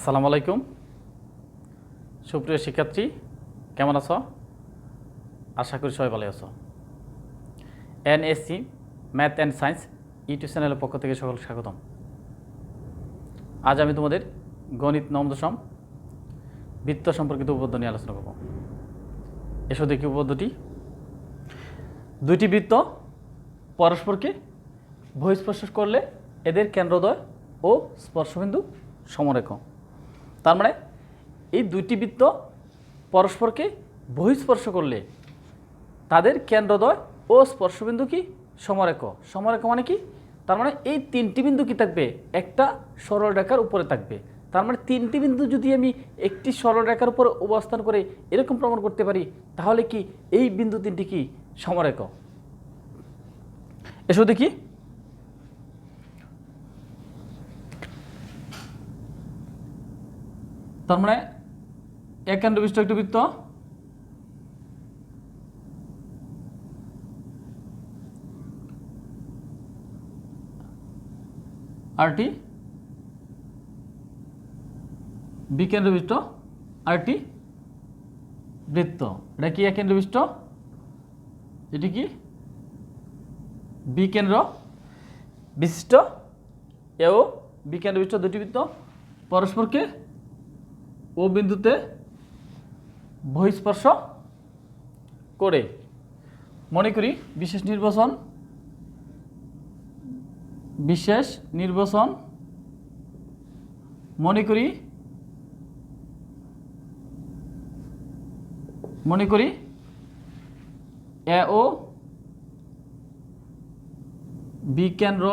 আসসালামু আলাইকুম সুপ্রিয় শিক্ষার্থী, কেমন আছো? আশা করি সবাই ভালো আছো। NSC math and science YouTube চ্যানেলের পক্ষ থেকে সকল স্বাগতম। আজ আমি তোমাদের গণিত নবম দশম বৃত্ত সম্পর্কিত উপপাদ্য নিয়ে আলোচনা করব। এসো দেখি উপপাদ্যটি। দুইটি বৃত্ত পরস্পরকে বহিঃস্পর্শ করলে এদের কেন্দ্রদ্বয় ও স্পর্শবিন্দু সমরেখ। তার মানে এই দুইটি বৃত্ত পরস্পরকে বহিঃস্পর্শ করলে তাদের কেন্দ্রদ্বয় ও স্পর্শবিন্দু কি সমরেখ। সমরেখ মানে কি? তার মানে এই তিনটি বিন্দু কি থাকবে? একটা সরল রেখার উপরে থাকবে। তার মানে তিনটি বিন্দু যদি আমি একটি সরল রেখার উপর অবস্থান করে এরকম প্রমাণ করতে পারি, তাহলে কি এই বিন্দু তিনটি কি সমরেখ। এসো দেখি। তার মানে এক কেন্দ্রবিষ্ট একটি বৃত্ত, আরটি বিকেন্দ্রবিষ্ট আরটি বৃত্ত। এটা কি এক কেন্দ্রবিষ্ট, এটি কি বিকেন্দ্র বিশিষ্ট এও বিকেন্দ্রবিষ্ট দুটি বৃত্ত পরস্পরকে ও বিন্দুতে বহিঃস্পর্শ করে। মনে করি বিশেষ নির্বাচন মনে করি এ ও বি কেন্দ্র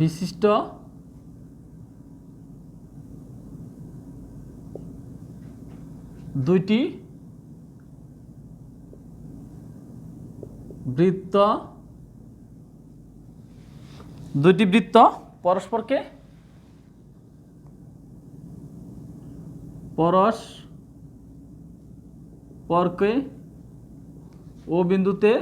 বিশিষ্ট দুইটি বৃত্ত পরস্পরকে ও বিন্দুতে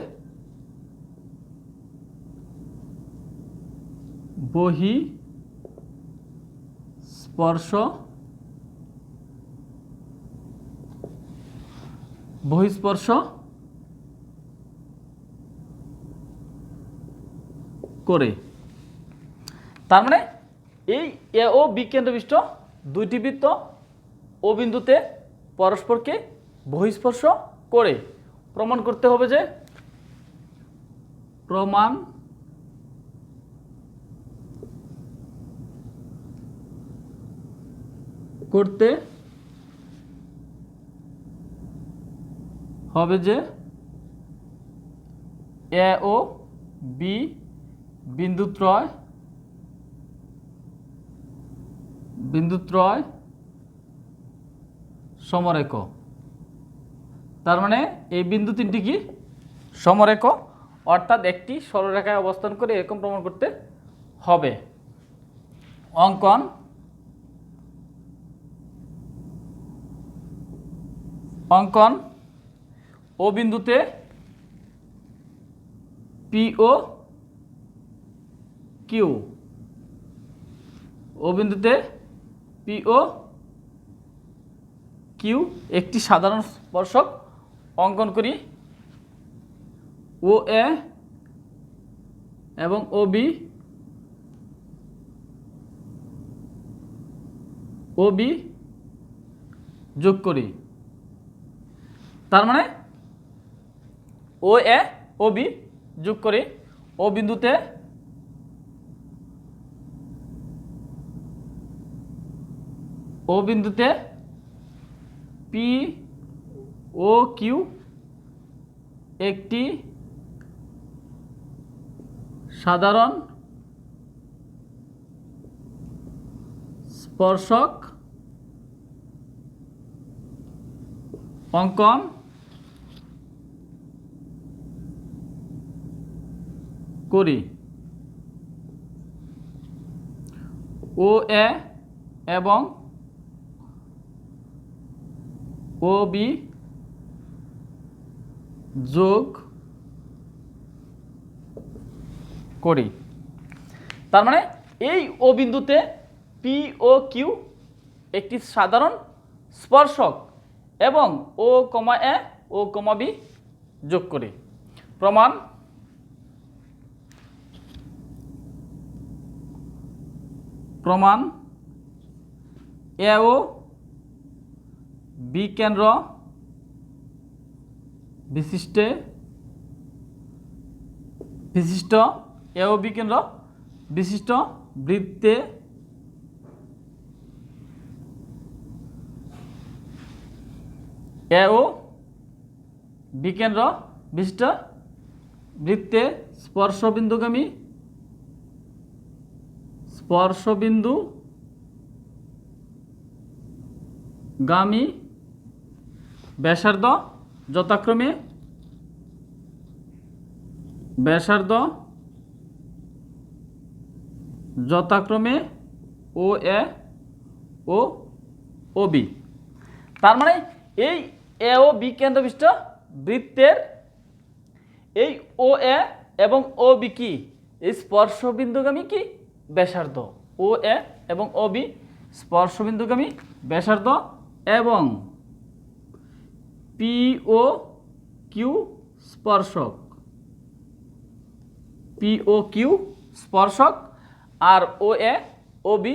বহিঃস্পর্শ করে। তার মানে এই এ ও বি কেন্দ্রবিষ্ট দুইটি বৃত্ত ও বিন্দুতে পরস্পরকে বহিঃস্পর্শ করে প্রমাণ করতে হবে যে এ ও বি বিন্দুত্রয় সমরেখ। তার মানে এই বিন্দু তিনটি কি সমরেখ, অর্থাৎ একটি সরলরেখায় অবস্থান করে এরকম প্রমাণ করতে হবে। অঙ্কন ও বিন্দুতে পি ও কিউ, একটি সাধারণ স্পর্শক অঙ্কন করি। ও এ এবং ও বি যোগ করি। তার মানে ও এ ও বি যোগ করি ও বিন্দুতে পি ও কিউ একটি সাধারণ স্পর্শক অঙ্কন করি। ও এ এবং ও বি যোগ করি। তার মানে এই ও বিন্দুতে পি ও কিউ একটি সাধারণ স্পর্শক এবং ও কমা এ ও কমা বি যোগ করি। প্রমাণ, প্রমাণ এ ও বি কেন্দ্র বিশিষ্ট এ ও বি কেন্দ্র বিশিষ্ট বৃত্তে এ ও বি কেন্দ্র বিশিষ্ট বৃত্তে স্পর্শবিন্দুগামী ব্যাসার্ধ যথাক্রমে ও এ ও ও বি। তার মানে এই এ ও বি কেন্দ্র বিশিষ্ট বৃত্তের এই ও এ এবং ও বি কি এই স্পর্শবিন্দুগামী কি ব্যাসার্ধ, ও এ এবং ও বি স্পর্শবিন্দুগামী ব্যাসার্ধ এবং পি ও কিউ স্পর্শক আর ও এ ও বি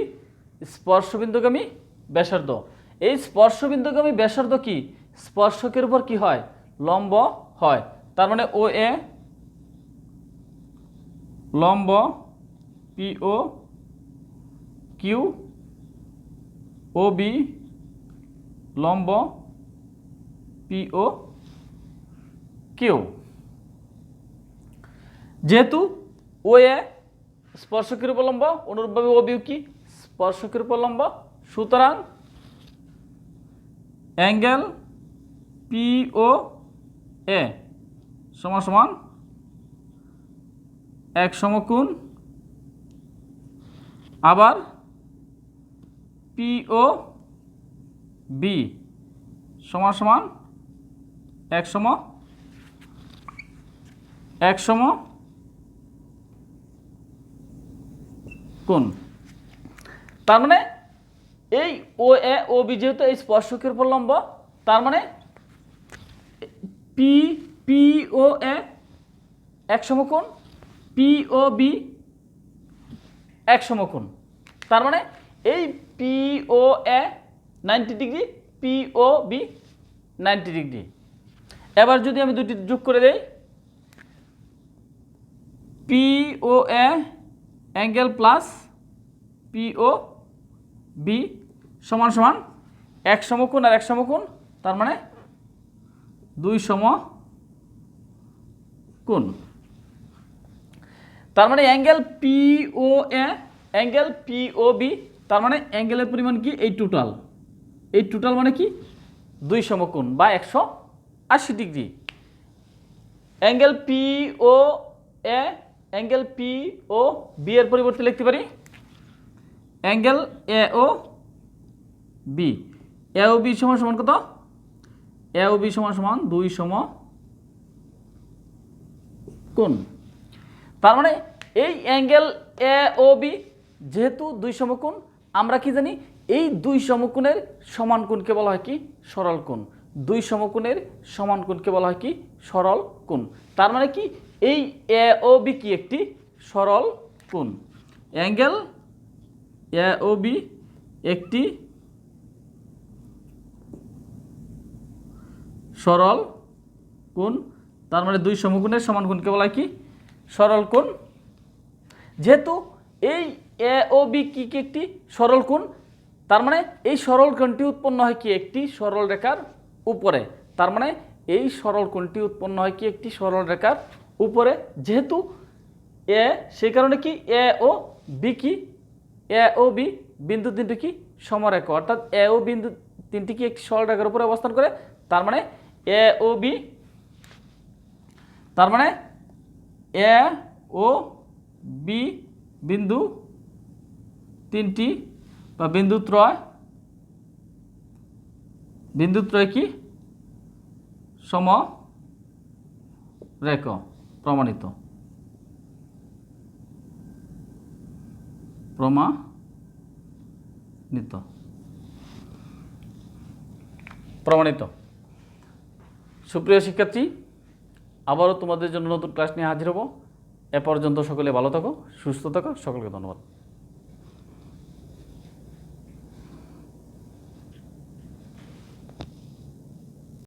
স্পর্শবিন্দুগামী ব্যাসার্ধ। এই স্পর্শবিন্দুগামী ব্যাসার্ধ কি স্পর্শকের উপর কি হয় লম্ব হয়। তার মানে ও এ লম্ব পি ও কিউ, ও বি লম্ব পি ও কিউ। যেহেতু ও এ স্পর্শকের উপর লম্ব, অনুরূপভাবে ও বি কি স্পর্শকের উপর লম্ব, সুতরাং অ্যাঙ্গেল পি ও এ সমান সমান এক সমকোণ, আবার পি ও বি সমান সমান এক সমকোণ। তার মানে এই ও এ ও বি যেহেতু এই স্পর্শকের উপর লম্ব, তার মানে পি ও এ এক সমকোণ, পি ও বি এক সমকোণ। তার মানে এই পি ও এ 90 degree, P O B 90 degree. এবার যদি আমি দুটি যোগ করে দেই, P O A angle plus P O B সমান সমান এক সমকোণ আর এক সমকোণ, তার মানে দুই সমকোণ। তার মানে angle P O A angle P O B, তার মানে অ্যাঙ্গেলের পরিমাণ কি এই টোটাল মানে কি দুই সমকোণ বা 180 degree. Angle P O A angle P O B এর পরিবর্তে লিখতে পারি angle A O B. A O B সমান সমান কত? এ ও বি সমান সমান দুই সমকোণ। তার মানে এই অ্যাঙ্গেল এ ও বি যেহেতু দুই সমকোণ, আমরা কি জানি এই দুই সমকোণের সমান কোণকে বলা হয় কি সরল কোণ। দুই সমকোণের সমান কোণকে বলা হয় কি সরল কোণ। তার মানে কি এই এ ও বি কি একটি সরল কোণ। অ্যাঙ্গেল এ ও বি একটি সরল কোণ। তার মানে দুই সমকোণের সমান কোণকে বলা হয় কি সরল কোণ। যেহেতু এই এ ও বি কি একটি সরল কোণ, তার মানে এই সরল কোণটি উৎপন্ন হয় কি একটি সরল রেখার উপরে। তার মানে এই সরল কোণটি উৎপন্ন হয় কি একটি সরল রেখার উপরে। যেহেতু এ, সেই কারণে কি এ ও বি কি এ ও বি বিন্দু তিনটি কি সমরেখ, অর্থাৎ এ ও বিন্দু তিনটি কি একটি সরল রেখার উপরে অবস্থান করে। তার মানে এ ও বি, তার মানে এ ও বি বিন্দু তিনটি বা বিন্দুত্রয় কি সমরেখ, প্রমাণিত। প্রমাণিত। সুপ্রিয় শিক্ষার্থী, আবারও তোমাদের জন্য নতুন ক্লাস নিয়ে হাজির হব। এ পর্যন্ত সকলে ভালো থাকো, সুস্থ থাকো। সকলকে ধন্যবাদ।